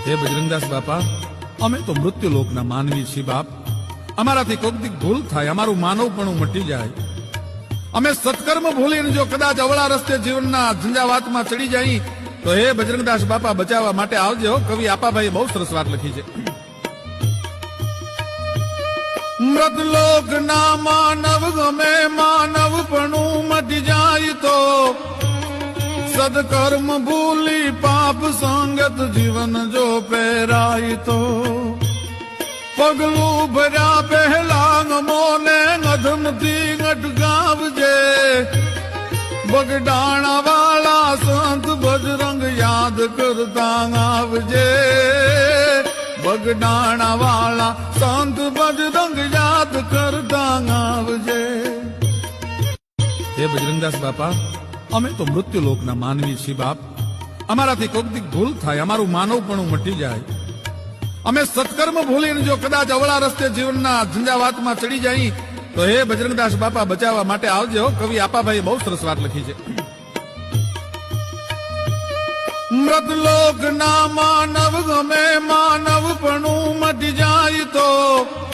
હે બજરંગદાસ બાપા, અમે તો મૃત્યુલોકના માનવી છીએ બાપ. અમારાથી કોક દીક ભૂલ થાય, અમારું માનવપણું મટી જાય. અમે સત્કર્મ ભૂલીને જો કદાચ અવળા રસ્તે જીવનના ઝંઝાવાતમાં ચડી જાય તો હે બજરંગદાસ બાપા બચાવવા માટે આવજે હો. કવિ આપાભાઈએ બહુ સરસ વાત લખી છે. મૃતલોક ના માનવ ગમે માનવપણું મટી જાય તો સદકર્મ ભૂલી પાપ સંગત જીવન જો પહેરાય તો પગલું ભર્યા પહેલા મોને અધમથી ગટગાવજે. બગડાણા વાળા સંત બજરંગ યાદ કરતા આવજે. બગડાણા વાળા સંત બજરંગ યાદ કરતા આવજે. હે બજરંગદાસ બાપા, અમે તો મૃત્યુલોકના માનવી છીએ બાપ. અમારાથી કોક દીક ભૂલ થાય, અમારું માનવપણું મટી જાય. અમે સત્કર્મ ભૂલીને જો કદાચ અવળા રસ્તે જીવનના ઝંઝાવાતમાં ચડી જાય તો હે બજરંગદાસ બાપા બચાવવા માટે આવજે હો. કવિ આપાભાઈએ બહુ સરસ વાત લખી છે. મૃતલોક ના માનવ ગમે માનવપણું મટી જાય તો